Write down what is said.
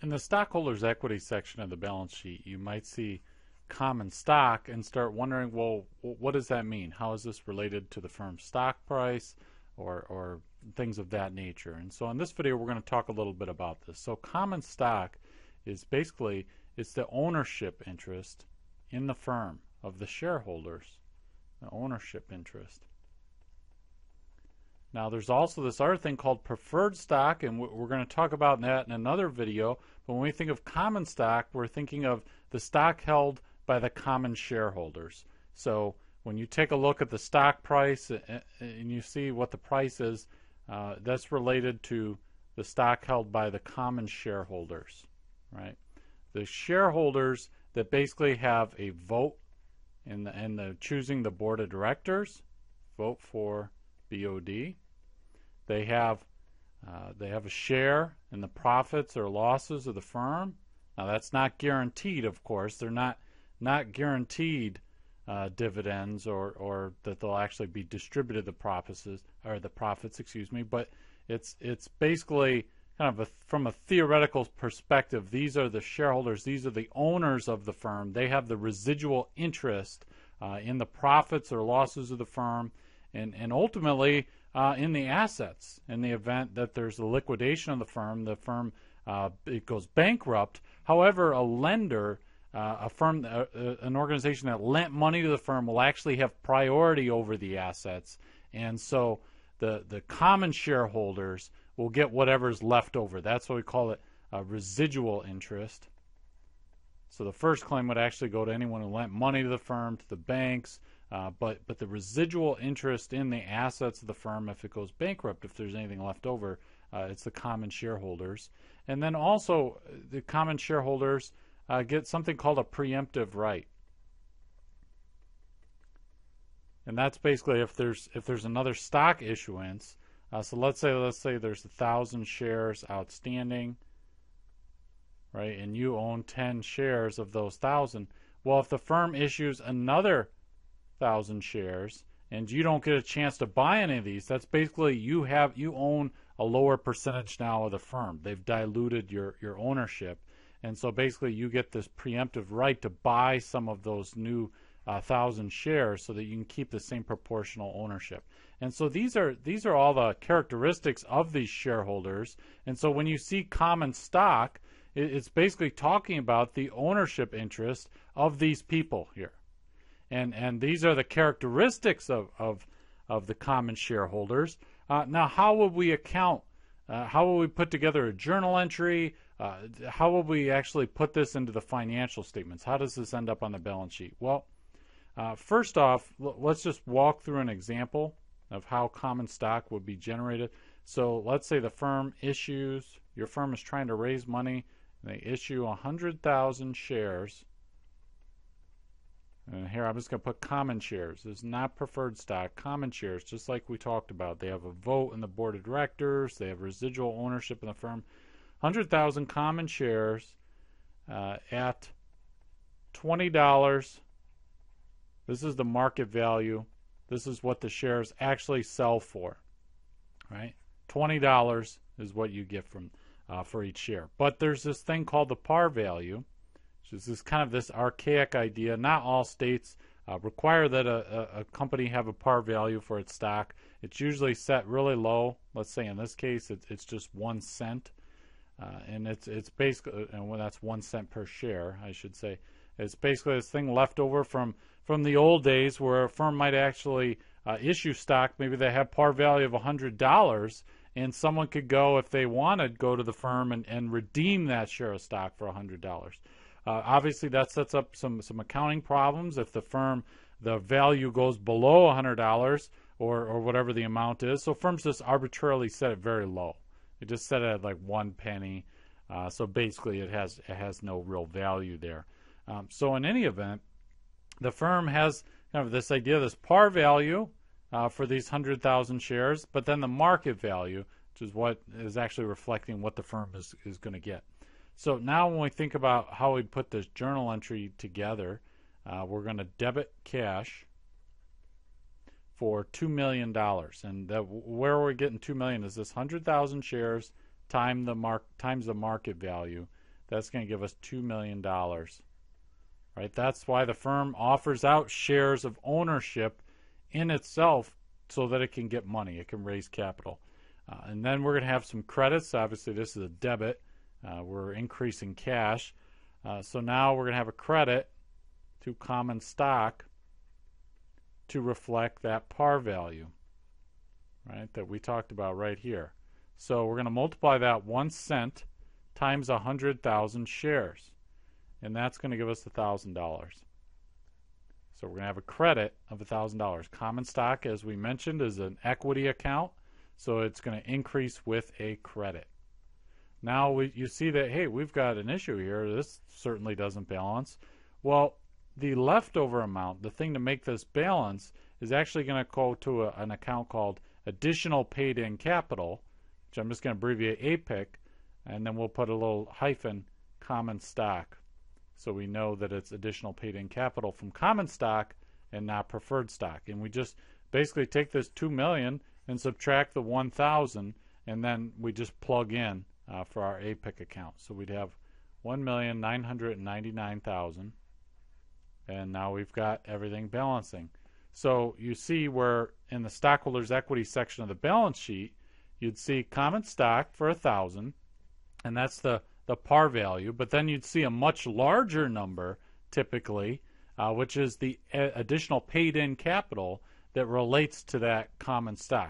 In the stockholders' equity section of the balance sheet, you might see common stock and start wondering, well, what does that mean? How is this related to the firm's stock price or things of that nature? And so in this video, we're going to talk a little bit about this. So common stock is basically, it's the ownership interest in the firm of the shareholders, the ownership interest. Now there's also this other thing called preferred stock, and we're going to talk about that in another video. But when we think of common stock, we're thinking of the stock held by the common shareholders. So when you take a look at the stock price and you see what the price is, that's related to the stock held by the common shareholders, right? The shareholders that basically have a vote in the choosing the board of directors, vote for BOD. They have a share in the profits or losses of the firm. Now that's not guaranteed, of course. They're not guaranteed dividends or that they'll actually be distributed the profits, but it's basically kind of from a theoretical perspective. These are the shareholders. These are the owners of the firm. They have the residual interest in the profits or losses of the firm, and ultimately in the assets. In the event that there's a liquidation of the firm it goes bankrupt. However, a lender, an organization that lent money to the firm will actually have priority over the assets, and so the common shareholders will get whatever's left over. That's why we call it residual interest. So the first claim would actually go to anyone who lent money to the firm, to the banks, but the residual interest in the assets of the firm, if it goes bankrupt, if there's anything left over, it's the common shareholders. And then also the common shareholders get something called a preemptive right. And that's basically if there's another stock issuance. So let's say there's 1,000 shares outstanding, right? And you own 10 shares of those 1,000. Well, if the firm issues another 1,000 shares and you don't get a chance to buy any of these, that's basically you own a lower percentage now of the firm. They've diluted your ownership, and so basically you get this preemptive right to buy some of those new 1,000 shares so that you can keep the same proportional ownership. And so these are all the characteristics of these shareholders. And so when you see common stock, it's basically talking about the ownership interest of these people here. And these are the characteristics of the common shareholders. Now, how would we account? How will we put together a journal entry? How will we actually put this into the financial statements? How does this end up on the balance sheet? Well, first off, let's just walk through an example of how common stock would be generated. So let's say your firm is trying to raise money, and they issue 100,000 shares. And here I'm just going to put common shares. This is not preferred stock, common shares, just like we talked about. They have a vote in the board of directors. They have residual ownership in the firm. 100,000 common shares at $20. This is the market value. This is what the shares actually sell for, right? $20 is what you get from for each share. But there's this thing called the par value, which is this archaic idea. Not all states require that a company have a par value for its stock. It's usually set really low. Let's say in this case it's just 1 cent, and it's basically, and that's 1 cent per share, I should say. It's basically this thing left over from the old days where a firm might actually issue stock. Maybe they have par value of $100, and someone could go, if they wanted, go to the firm and redeem that share of stock for $100. Obviously, that sets up some accounting problems if the value goes below $100 or whatever the amount is. So firms just arbitrarily set it very low. They just set it at like 1 penny. So basically, it has no real value there. So in any event, the firm has kind of this idea, this par value for these 100,000 shares, but then the market value, which is what is actually reflecting what the firm is going to get. So now when we think about how we put this journal entry together, we're going to debit cash for $2 million. And where we're getting $2 million is this 100,000 shares times the market value that's going to give us $2 million. Right? That's why the firm offers out shares of ownership in itself so that it can get money, it can raise capital. And then we're going to have some credits. Obviously, this is a debit. We're increasing cash. So now we're going to have a credit to common stock to reflect that par value, right, that we talked about right here. So we're going to multiply that 1 cent times 100,000 shares, and that's going to give us $1,000. So we're going to have a credit of $1,000. Common stock, as we mentioned, is an equity account, so it's going to increase with a credit. Now you see that, hey, we've got an issue here. This certainly doesn't balance. Well, the leftover amount, the thing to make this balance, is actually going to go to an account called additional paid-in capital, which I'm just going to abbreviate APIC, and then we'll put a little hyphen, common stock, so we know that it's additional paid-in capital from common stock and not preferred stock. And we just basically take this $2 million and subtract the 1,000, and then we just plug in for our APIC account. So we'd have 1,999,000, and now we've got everything balancing. So you see where in the stockholders' equity section of the balance sheet, you'd see common stock for 1,000, and that's the par value, but then you'd see a much larger number typically, which is the additional paid-in capital that relates to that common stock.